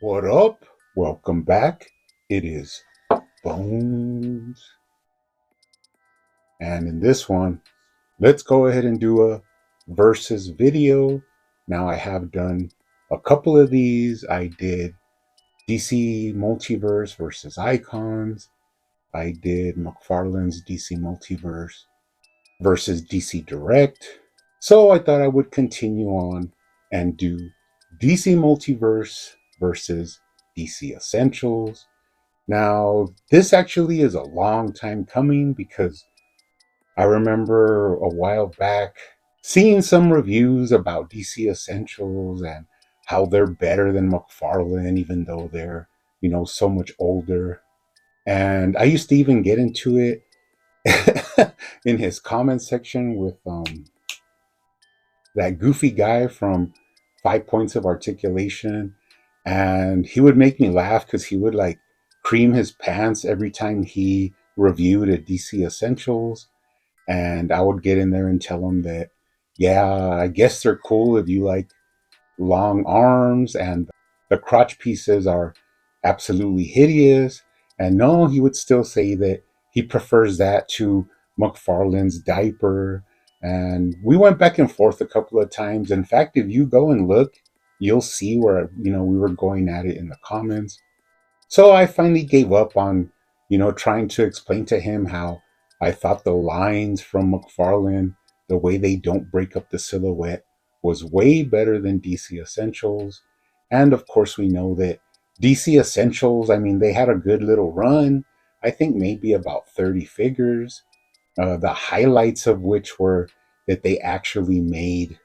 What up? Welcome back. It is Bones. And in this one, let's go ahead and do a versus video. Now I have done a couple of these. I did DC Multiverse versus Icons. I did McFarlane's DC Multiverse versus DC Direct. So I thought I would continue on and do DC Multiverse versus DC Essentials. Now, this actually is a long time coming because I remember a while back seeing some reviews about DC Essentials and how they're better than McFarlane, even though they're, so much older. And I used to even get into it in his comment section with that goofy guy from 5 Points of Articulation. And he would make me laugh because he would like cream his pants every time he reviewed a DC Essentials. And I would get in there and tell him that, yeah, I guess they're cool if you like long arms and the crotch pieces are absolutely hideous. And no, he would still say that he prefers that to McFarlane's diaper. And we went back and forth a couple of times. In fact, if you go and look, you'll see where, we were going at it in the comments. So I finally gave up on, trying to explain to him how I thought the lines from McFarlane, the way they don't break up the silhouette, was way better than DC Essentials. And of course, we know that DC Essentials, I mean, they had a good little run. I think maybe about 30 figures. The highlights of which were that they actually made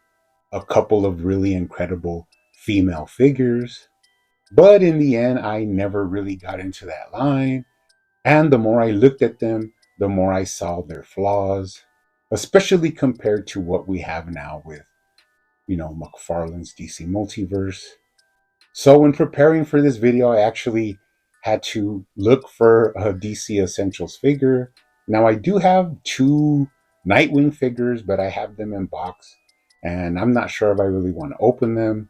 a couple of really incredible female figures. But in the end, I never really got into that line. And the more I looked at them, the more I saw their flaws, especially compared to what we have now with, McFarlane's DC Multiverse. So, in preparing for this video, I actually had to look for a DC Essentials figure. Now, I do have two Nightwing figures, but I have them in box, and I'm not sure if I really want to open them.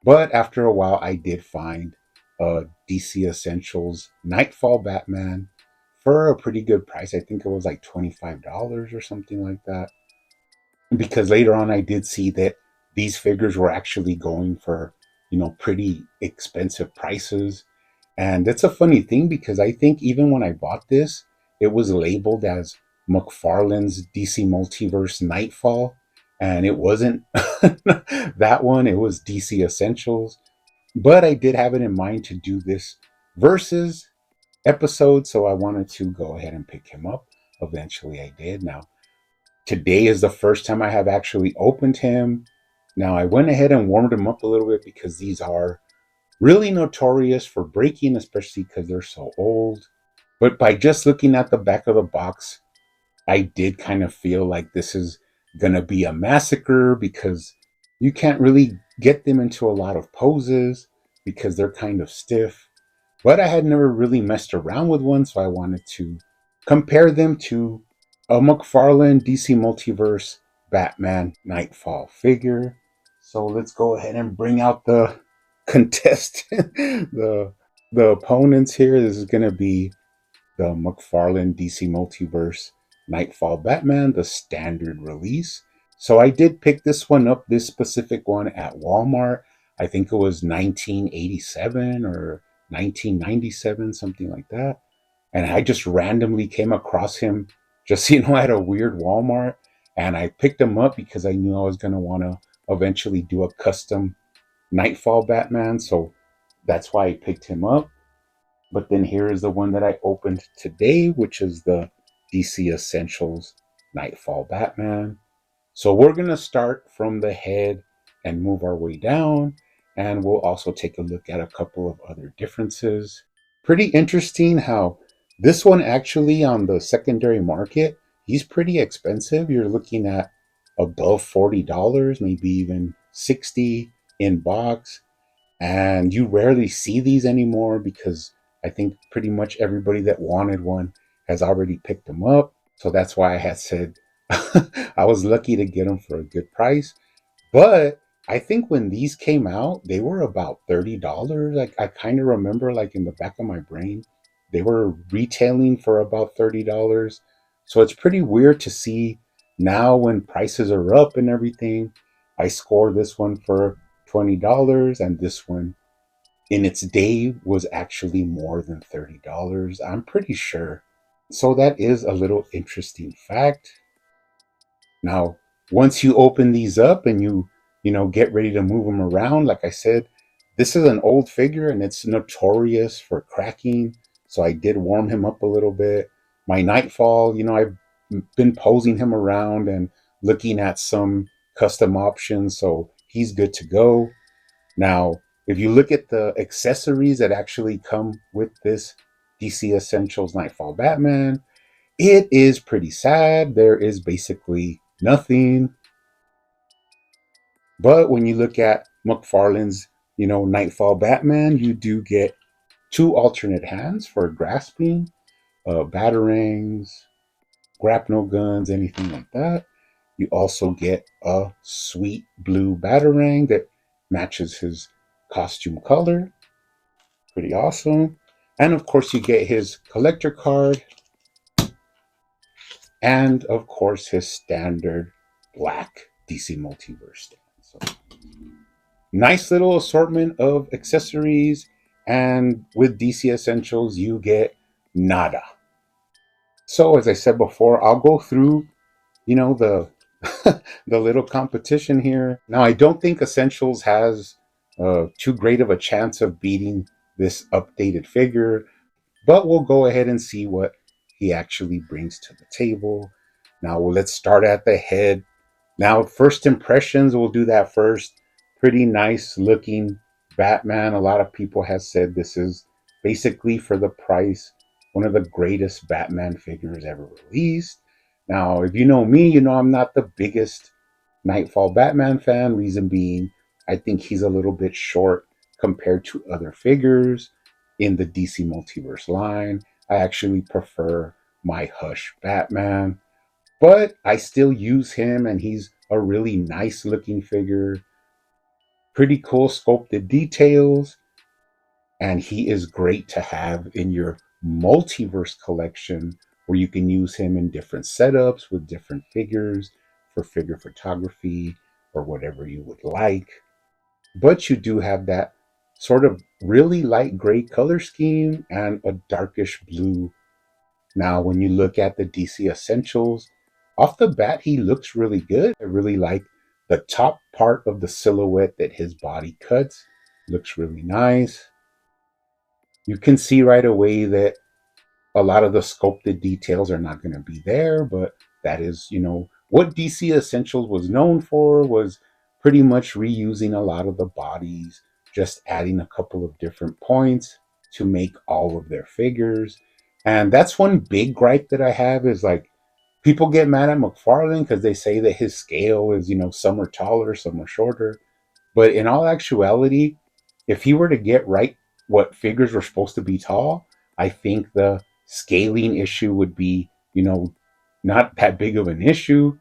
But after a while, I did find a DC Essentials Nightfall Batman for a pretty good price. I think it was like $25 or something like that. Because later on, I did see that these figures were actually going for, pretty expensive prices. And it's a funny thing because I think even when I bought this, it was labeled as McFarlane's DC Multiverse Nightfall. And it wasn't that one, it was DC Essentials. But I did have it in mind to do this versus episode, so I wanted to go ahead and pick him up. Eventually, I did. Now, today is the first time I have actually opened him. Now, I went ahead and warmed him up a little bit because these are really notorious for breaking, especially because they're so old. But by just looking at the back of the box, I did kind of feel like this is going to be a massacre because you can't really get them into a lot of poses because they're kind of stiff. But I had never really messed around with one, so I wanted to compare them to a McFarlane DC Multiverse Batman Nightfall figure. So let's go ahead and bring out the contestant, the opponents here. This is going to be the McFarlane DC Multiverse Nightfall Batman, the standard release. So I did pick this one up, this specific one, at Walmart. I think it was 1987 or 1997, something like that. And I just randomly came across him just, at a weird Walmart. And I picked him up because I knew I was going to want to eventually do a custom Nightfall Batman. So that's why I picked him up. But then here is the one that I opened today, which is the DC Essentials Nightfall Batman. So we're going to start from the head and move our way down. And we'll also take a look at a couple of other differences. Pretty interesting how this one actually on the secondary market, he's pretty expensive. You're looking at above $40, maybe even $60 in box. And you rarely see these anymore because I think pretty much everybody that wanted one has already picked them up. So that's why I had said I was lucky to get them for a good price. But I think when these came out, they were about $30. Like I kind of remember, like in the back of my brain, they were retailing for about $30. So it's pretty weird to see now when prices are up and everything. I score this one for $20, and this one in its day was actually more than $30. I'm pretty sure. So that is a little interesting fact. Now, once you open these up and you get ready to move them around, like I said, this is an old figure and it's notorious for cracking. So I did warm him up a little bit. My Nightfall, I've been posing him around and looking at some custom options, so he's good to go. Now, if you look at the accessories that actually come with this DC Essentials Nightfall Batman, it is pretty sad. There is basically nothing. But when you look at McFarlane's, Nightfall Batman, you do get two alternate hands for grasping, batarangs, grapnel guns, anything like that. You also get a sweet blue batarang that matches his costume color. Pretty awesome. And of course, you get his collector card and of course his standard black DC Multiverse stand. So nice little assortment of accessories, and with DC Essentials you get nada. So as I said before, I'll go through, the the little competition here. Now I don't think Essentials has too great of a chance of beating this updated figure, but we'll go ahead and see what he actually brings to the table. Now, let's start at the head. Now, first impressions, we'll do that first. Pretty nice looking Batman. A lot of people have said this is basically, for the price, one of the greatest Batman figures ever released. Now, if you know me, you know I'm not the biggest Nightfall Batman fan. Reason being, I think he's a little bit short compared to other figures in the DC Multiverse line. I actually prefer my Hush Batman, but I still use him, and he's a really nice looking figure. Pretty cool sculpted details, and he is great to have in your multiverse collection where you can use him in different setups with different figures for figure photography or whatever you would like. But you do have that sort of really light gray color scheme and a darkish blue. Now, when you look at the DC Essentials, off the bat, he looks really good. I really like the top part of the silhouette that his body cuts. Looks really nice. You can see right away that a lot of the sculpted details are not going to be there, but that is, what DC Essentials was known for, was pretty much reusing a lot of the bodies, just adding a couple of different points to make all of their figures. And that's one big gripe that I have, is like, people get mad at McFarlane because they say that his scale is, some are taller, some are shorter. But in all actuality, if he were to get right what figures were supposed to be tall, I think the scaling issue would be, not that big of an issue.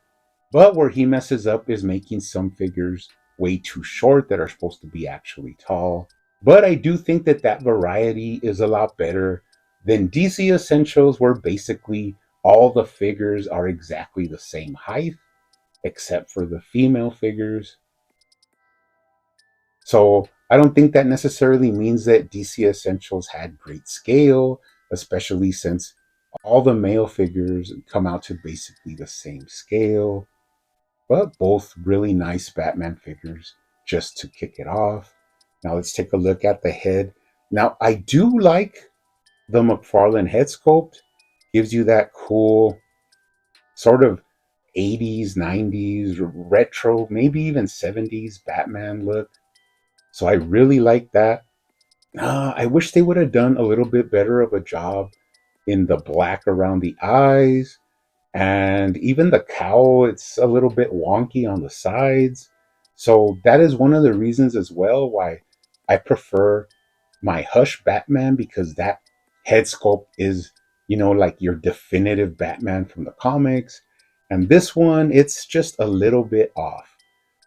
But where he messes up is making some figures way too short that are supposed to be actually tall. But I do think that that variety is a lot better than DC Essentials, where basically all the figures are exactly the same height, except for the female figures. So I don't think that necessarily means that DC Essentials had great scale, especially since all the male figures come out to basically the same scale, but both really nice Batman figures just to kick it off. Now let's take a look at the head. Now I do like the McFarlane head sculpt. Gives you that cool sort of 80s, 90s, retro, maybe even 70s Batman look. So I really like that. I wish they would have done a little bit better of a job in the black around the eyes, and even the cowl, it's a little bit wonky on the sides. So that is one of the reasons as well why I prefer my Hush Batman, because that head sculpt is, like your definitive Batman from the comics. And this one, it's just a little bit off.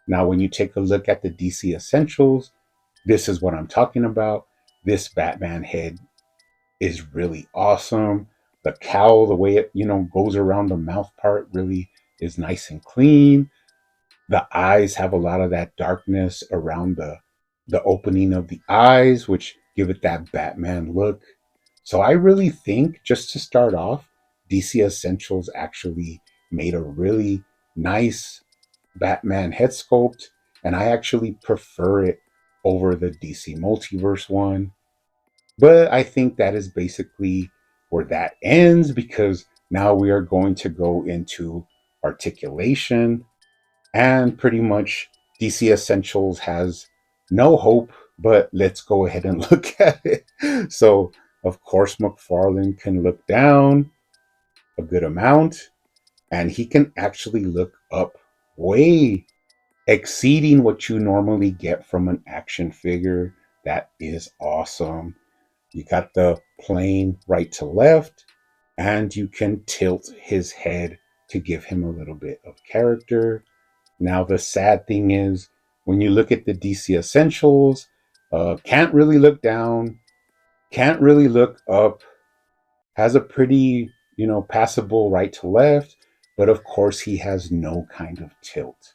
Now, when you take a look at the DC Essentials, this is what I'm talking about. This Batman head is really awesome. The cowl, the way it, goes around the mouth part really is nice and clean. The eyes have a lot of that darkness around the opening of the eyes, which give it that Batman look. So I really think, just to start off, DC Essentials actually made a really nice Batman head sculpt, and I actually prefer it over the DC Multiverse one. But I think that is basically where that ends, because now we are going to go into articulation, and pretty much DC Essentials has no hope, but let's go ahead and look at it. So, of course, McFarlane can look down a good amount, and he can actually look up way exceeding what you normally get from an action figure. That is awesome. You got the plane right to left, and you can tilt his head to give him a little bit of character. Now, the sad thing is, when you look at the DC Essentials, can't really look down, can't really look up, has a pretty, passable right to left, but of course, he has no kind of tilt.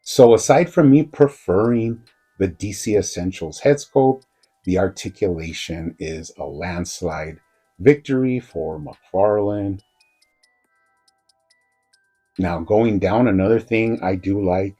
So, aside from me preferring the DC Essentials head sculpt, the articulation is a landslide victory for McFarlane. Now, going down, another thing I do like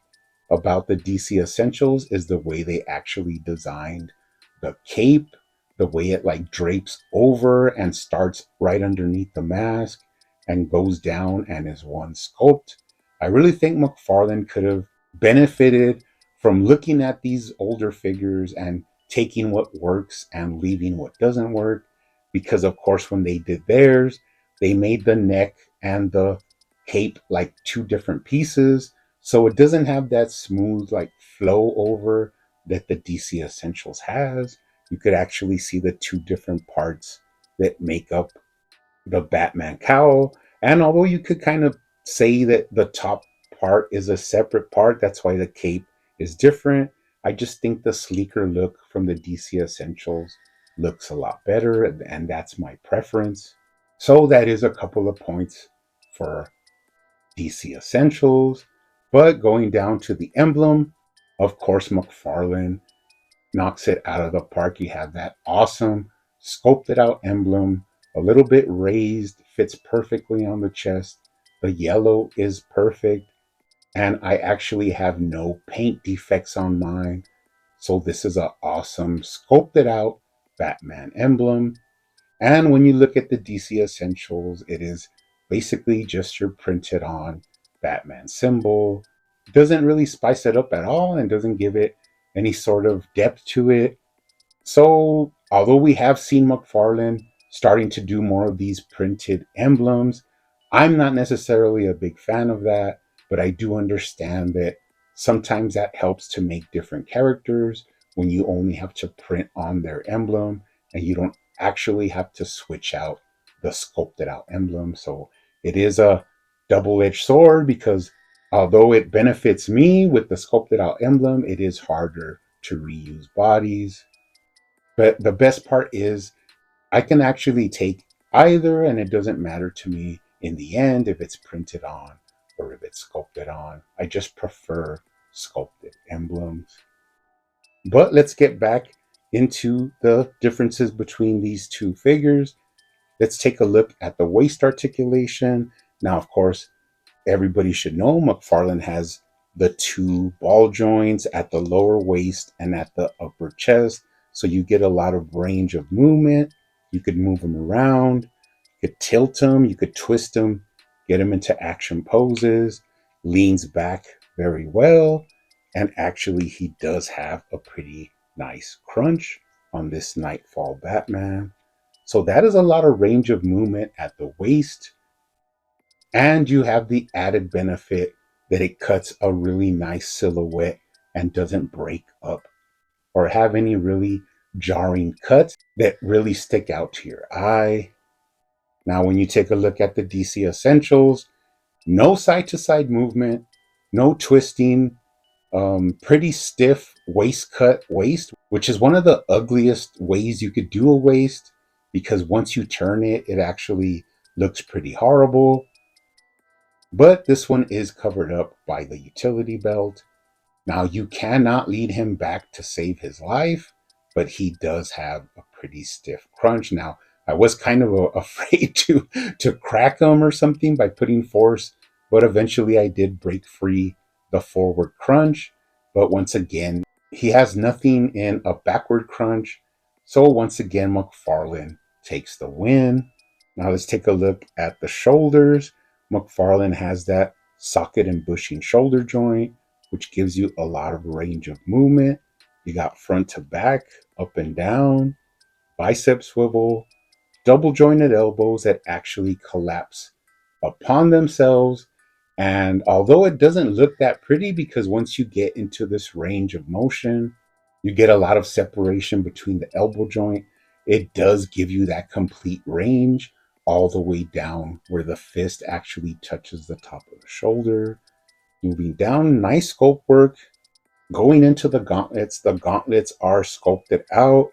about the DC Essentials is the way they actually designed the cape, the way it like drapes over and starts right underneath the mask and goes down and is one sculpt. I really think McFarlane could have benefited from looking at these older figures and taking what works and leaving what doesn't work. Because, of course, when they did theirs, they made the neck and the cape like two different pieces. So it doesn't have that smooth like flow over that the DC Essentials has. You could actually see the two different parts that make up the Batman cowl. And although you could kind of say that the top part is a separate part, that's why the cape is different. I just think the sleeker look from the DC Essentials looks a lot better, and that's my preference. So that is a couple of points for DC Essentials. But going down to the emblem, of course, McFarlane knocks it out of the park. You have that awesome sculpted out emblem, a little bit raised, fits perfectly on the chest. The yellow is perfect, and I actually have no paint defects on mine. So this is an awesome sculpted out Batman emblem. And when you look at the DC Essentials, it is basically just your printed on Batman symbol. It doesn't really spice it up at all and doesn't give it any sort of depth to it. So, although we have seen McFarlane starting to do more of these printed emblems, I'm not necessarily a big fan of that, but I do understand that sometimes that helps to make different characters when you only have to print on their emblem and you don't actually have to switch out the sculpted out emblem. So, it is a double edged sword, because although it benefits me with the sculpted out emblem, it is harder to reuse bodies. But the best part is I can actually take either, and it doesn't matter to me in the end if it's printed on or if it's sculpted on. I just prefer sculpted emblems. But let's get back into the differences between these two figures. Let's take a look at the waist articulation. Now, of course, everybody should know McFarlane has the two ball joints at the lower waist and at the upper chest. So you get a lot of range of movement. You could move them around, you could tilt them, you could twist them, get them into action poses, leans back very well. And actually, he does have a pretty nice crunch on this Nightfall Batman. So that is a lot of range of movement at the waist. And you have the added benefit that it cuts a really nice silhouette and doesn't break up or have any really jarring cuts that really stick out to your eye. Now, when you take a look at the DC Essentials, no side to side movement, no twisting, Pretty stiff waist cut waist, which is one of the ugliest ways you could do a waist because once you turn it, it actually looks pretty horrible. But this one is covered up by the utility belt. Now, you cannot lead him back to save his life, but he does have a pretty stiff crunch. Now, I was kind of afraid to crack him or something by putting force, but eventually I did break free the forward crunch. But once again, he has nothing in a backward crunch. So once again, McFarlane takes the win. Now let's take a look at the shoulders. McFarlane has that socket and bushing shoulder joint, which gives you a lot of range of movement. You got front to back, up and down, bicep swivel, double jointed elbows that actually collapse upon themselves. And although it doesn't look that pretty, because once you get into this range of motion, you get a lot of separation between the elbow joint, it does give you that complete range all the way down where the fist actually touches the top of the shoulder. Moving down, nice scope work. Going into the gauntlets are sculpted out,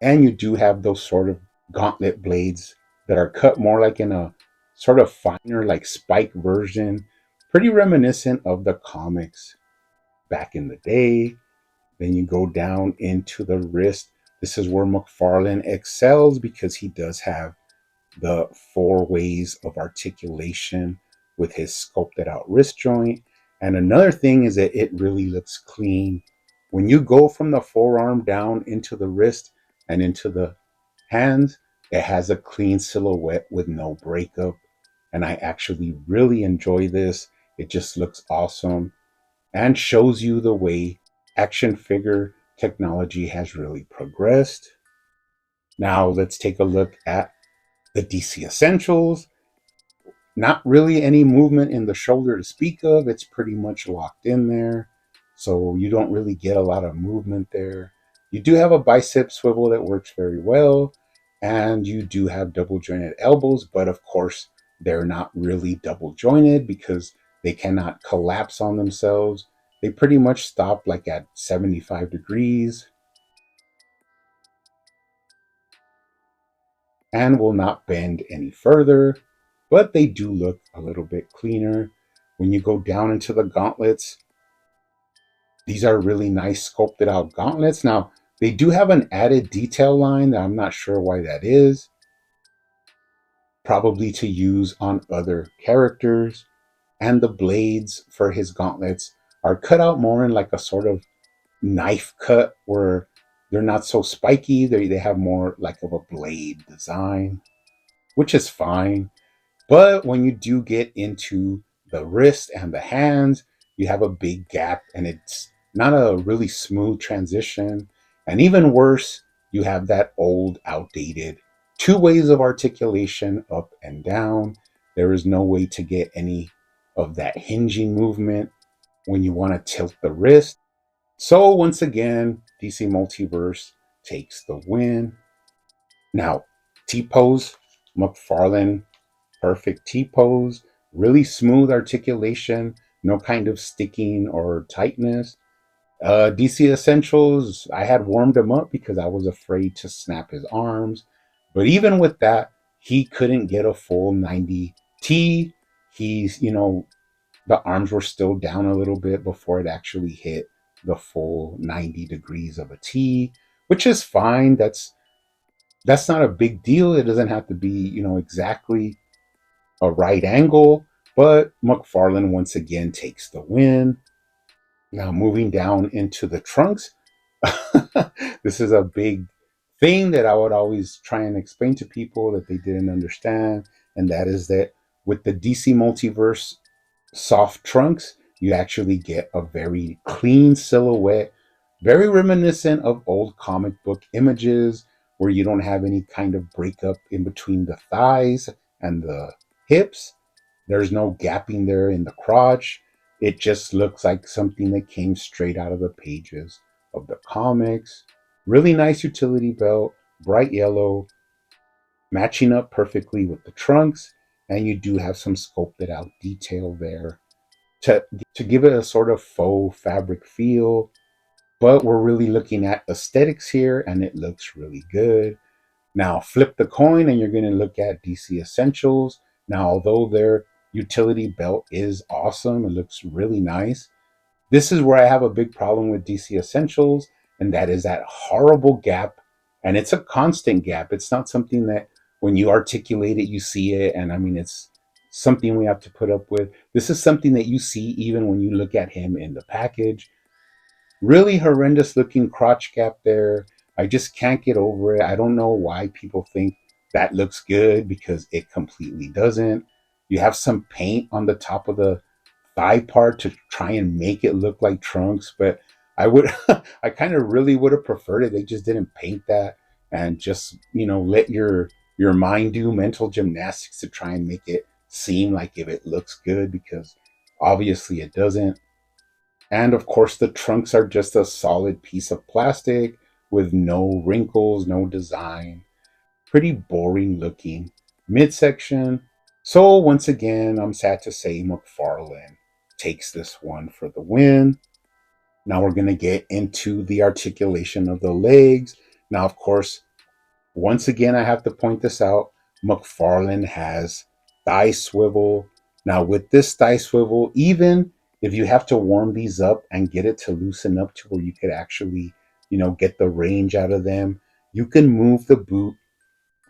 and you do have those sort of gauntlet blades that are cut more like in a sort of finer, like spike version, pretty reminiscent of the comics back in the day. Then you go down into the wrist. This is where McFarlane excels because he does have the four ways of articulation with his sculpted out wrist joint. And another thing is that it really looks clean. When you go from the forearm down into the wrist and into the hands, it has a clean silhouette with no breakup. And I actually really enjoy this. It just looks awesome and shows you the way action figure technology has really progressed. Now let's take a look at the DC Essentials. Not really any movement in the shoulder to speak of. It's pretty much locked in there. So you don't really get a lot of movement there. You do have a bicep swivel that works very well. And you do have double jointed elbows, but of course, they're not really double jointed because they cannot collapse on themselves. They pretty much stop like at 75 degrees and will not bend any further, but they do look a little bit cleaner. When you go down into the gauntlets, these are really nice sculpted out gauntlets. Now, they do have an added detail line that I'm not sure why that is, probably to use on other characters. And the blades for his gauntlets are cut out more in like a sort of knife cut where they're not so spiky. They have more like of a blade design, which is fine. But when you do get into the wrist and the hands, you have a big gap and it's not a really smooth transition. And even worse, you have that old, outdated two ways of articulation up and down. There is no way to get any of that hinging movement when you want to tilt the wrist. So, once again, DC Multiverse takes the win. Now, T pose, McFarlane perfect T pose, really smooth articulation, no kind of sticking or tightness. DC Essentials, I had warmed him up because I was afraid to snap his arms. But even with that, he couldn't get a full 90 T. The arms were still down a little bit before it actually hit the full 90 degrees of a T, which is fine. That's not a big deal. It doesn't have to be, exactly a right angle, but McFarlane once again takes the win. Now, moving down into the trunks, this is a big thing that I would always try and explain to people that they didn't understand, and that is that with the DC Multiverse soft trunks, you actually get a very clean silhouette, very reminiscent of old comic book images where you don't have any kind of breakup in between the thighs and the hips. There's no gapping there in the crotch. It just looks like something that came straight out of the pages of the comics. Really nice utility belt, bright yellow, matching up perfectly with the trunks. And you do have some sculpted out detail there. to to give it a sort of faux fabric feel. But we're really looking at aesthetics here, and it looks really good. Now flip the coin and you're going to look at DC Essentials. Now, although their utility belt is awesome, it looks really nice. This is where I have a big problem with DC Essentials, and that is that horrible gap. And it's a constant gap. It's not something that when you articulate it, you see it. And I mean, it's something we have to put up with. This is something that you see even when you look at him in the package. Really horrendous looking crotch gap there. I just can't get over it. I don't know why people think that looks good because it completely doesn't. You have some paint on the top of the thigh part to try and make it look like trunks, but I would I kind of really would have preferred it. They just didn't paint that and just, let your mind do mental gymnastics to try and make it seem like if it looks good because obviously it doesn't. And of course, the trunks are just a solid piece of plastic with no wrinkles, no design. Pretty boring looking. Midsection. So, once again, I'm sad to say McFarlane takes this one for the win. Now we're going to get into the articulation of the legs. Now, of course, once again, I have to point this out. McFarlane has thigh swivel. Now, with this thigh swivel, even if you have to warm these up and get it to loosen up to where you could actually, get the range out of them, you can move the boot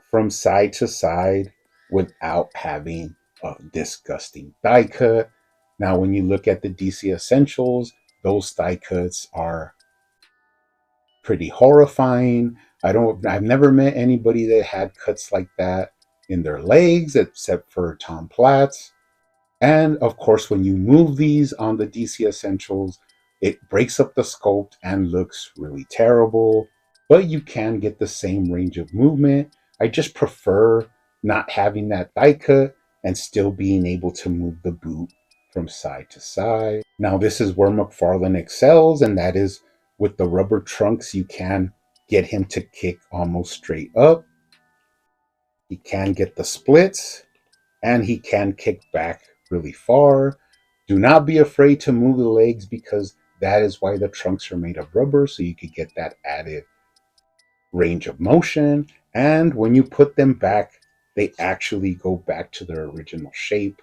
from side to side without having a disgusting thigh cut. Now, when you look at the DC Essentials, those thigh cuts are pretty horrifying. I've never met anybody that had cuts like that in their legs except for Tom Platz. And of course, when you move these on the DC Essentials, it breaks up the sculpt and looks really terrible. But you can get the same range of movement. I just prefer not having that thigh cut and still being able to move the boot from side to side. Now, this is where McFarlane excels, and that is with the rubber trunks, you can get him to kick almost straight up. He can get the splits, and he can kick back really far. Do not be afraid to move the legs because that is why the trunks are made of rubber, so you could get that added range of motion. And when you put them back, they actually go back to their original shape.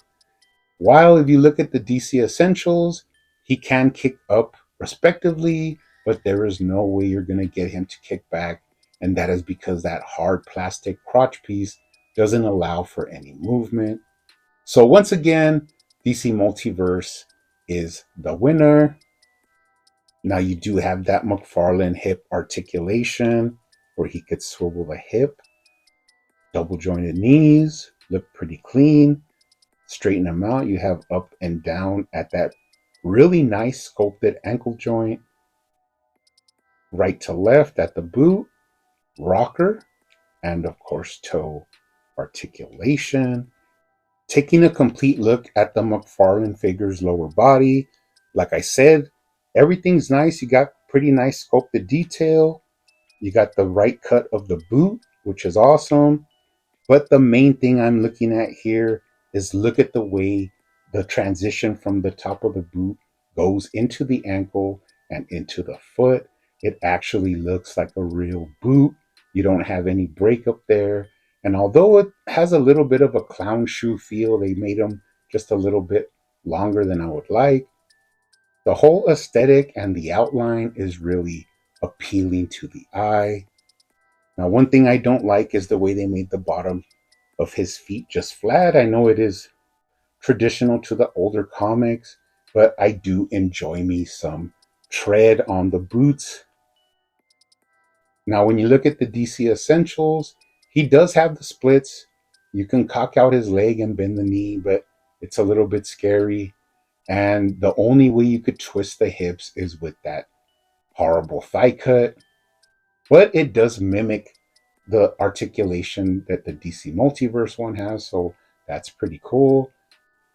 While if you look at the DC Essentials, he can kick up respectively, but there is no way you're going to get him to kick back. And that is because that hard plastic crotch piece doesn't allow for any movement. So once again, DC Multiverse is the winner. Now you do have that McFarlane hip articulation where he could swivel the hip, double jointed knees, look pretty clean. Straighten them out. You have up and down at that really nice sculpted ankle joint. Right to left at the boot, rocker, and of course toe articulation. Taking a complete look at the McFarlane figure's lower body. Like I said, everything's nice. You got pretty nice sculpted detail. You got the right cut of the boot, which is awesome. But the main thing I'm looking at here is look at the way the transition from the top of the boot goes into the ankle and into the foot. It actually looks like a real boot. You don't have any break up there. And although it has a little bit of a clown shoe feel, they made them just a little bit longer than I would like. The whole aesthetic and the outline is really appealing to the eye. Now, one thing I don't like is the way they made the bottom of his feet just flat. I know it is traditional to the older comics, but I do enjoy me some tread on the boots. Now, when you look at the DC Essentials, he does have the splits. You can cock out his leg and bend the knee, but it's a little bit scary. And the only way you could twist the hips is with that horrible thigh cut. But it does mimic the articulation that the DC Multiverse one has, so that's pretty cool.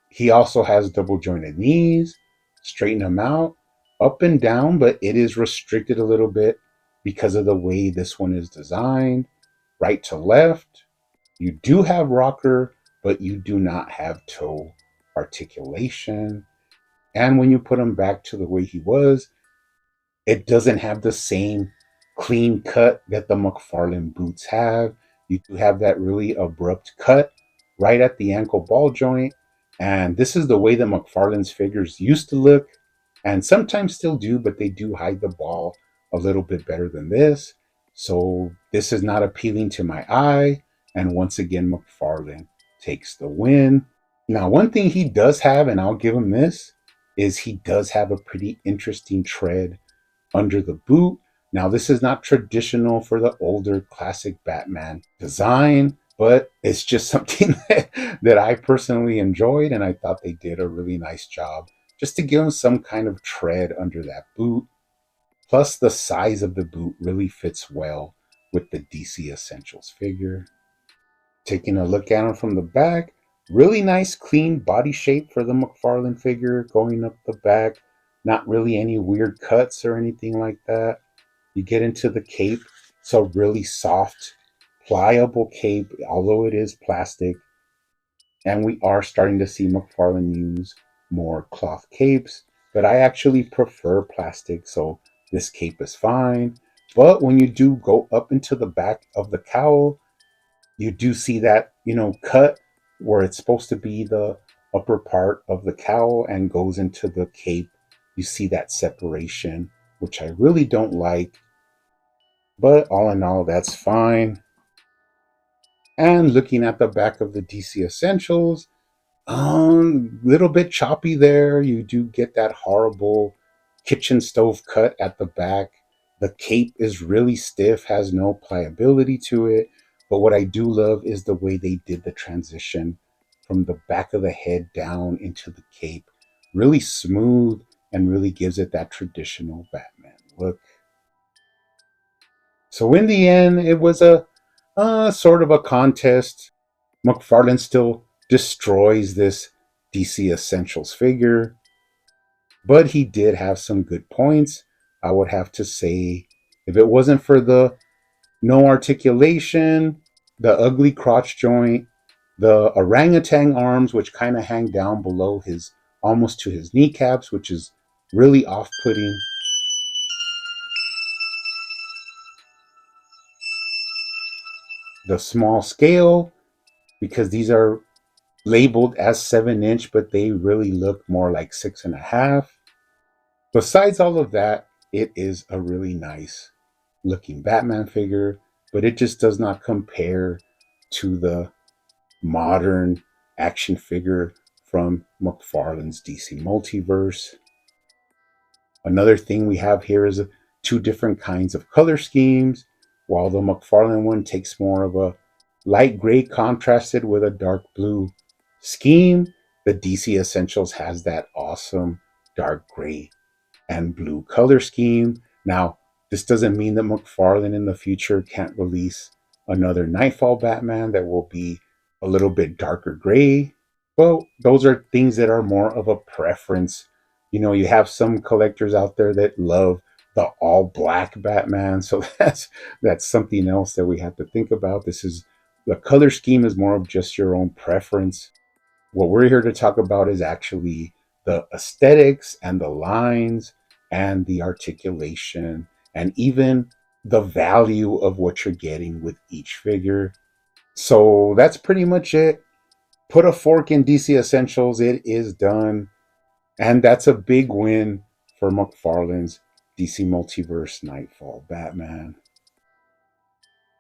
He also has double jointed knees, straighten them out, up and down, but it is restricted a little bit because of the way this one is designed. Right to left, you do have rocker, but you do not have toe articulation. And when you put him back to the way he was, it doesn't have the same clean cut that the McFarlane boots have. You do have that really abrupt cut right at the ankle ball joint. And this is the way that McFarlane's figures used to look, and sometimes still do, but they do hide the ball a little bit better than this. So this is not appealing to my eye. And once again, McFarlane takes the win. Now, one thing he does have, and I'll give him this, is he does have a pretty interesting tread under the boot. Now, this is not traditional for the older classic Batman design, but it's just something that I personally enjoyed, and I thought they did a really nice job just to give him some kind of tread under that boot. Plus, the size of the boot really fits well with the DC Essentials figure. Taking a look at him from the back, really nice, clean body shape for the McFarlane figure going up the back. Not really any weird cuts or anything like that. You get into the cape, it's a really soft, pliable cape, although it is plastic. And we are starting to see McFarlane use more cloth capes, but I actually prefer plastic, so this cape is fine. But when you do go up into the back of the cowl, you do see that, cut where it's supposed to be the upper part of the cowl and goes into the cape. You see that separation, which I really don't like, but all in all, that's fine. And looking at the back of the DC Essentials, little bit choppy there. You do get that horrible kitchen stove cut at the back. The cape is really stiff, has no pliability to it. But what I do love is the way they did the transition from the back of the head down into the cape. Really smooth and really gives it that traditional Batman look. So in the end, it was a sort of a contest. McFarlane still destroys this DC Essentials figure, but he did have some good points. I would have to say, if it wasn't for the no articulation, the ugly crotch joint, the orangutan arms, which kind of hang down below his almost to his kneecaps, which is really off putting, the small scale, because these are labeled as 7 inch, but they really look more like 6.5. Besides all of that, it is a really nice looking Batman figure, but it just does not compare to the modern action figure from McFarlane's DC Multiverse. Another thing we have here is two different kinds of color schemes. While the McFarlane one takes more of a light gray contrasted with a dark blue scheme, the DC Essentials has that awesome dark gray and blue color scheme. Now, this doesn't mean that McFarlane in the future can't release another Nightfall Batman that will be a little bit darker gray. Well, those are things that are more of a preference. You have some collectors out there that love the all black Batman, so that's something else that we have to think about. This is the color scheme is more of just your own preference. What we're here to talk about is actually the aesthetics and the lines and the articulation and even the value of what you're getting with each figure. So that's pretty much it. Put a fork in DC Essentials. It is done. And that's a big win for McFarlane's DC Multiverse Nightfall Batman.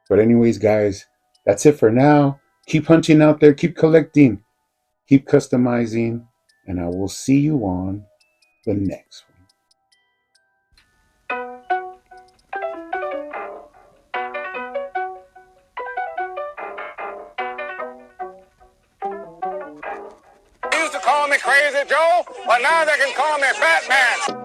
But, anyways, guys, that's it for now. Keep hunting out there, keep collecting, keep customizing, and I will see you on the next one. They used to call me Crazy Joe, but now they can call me Batman.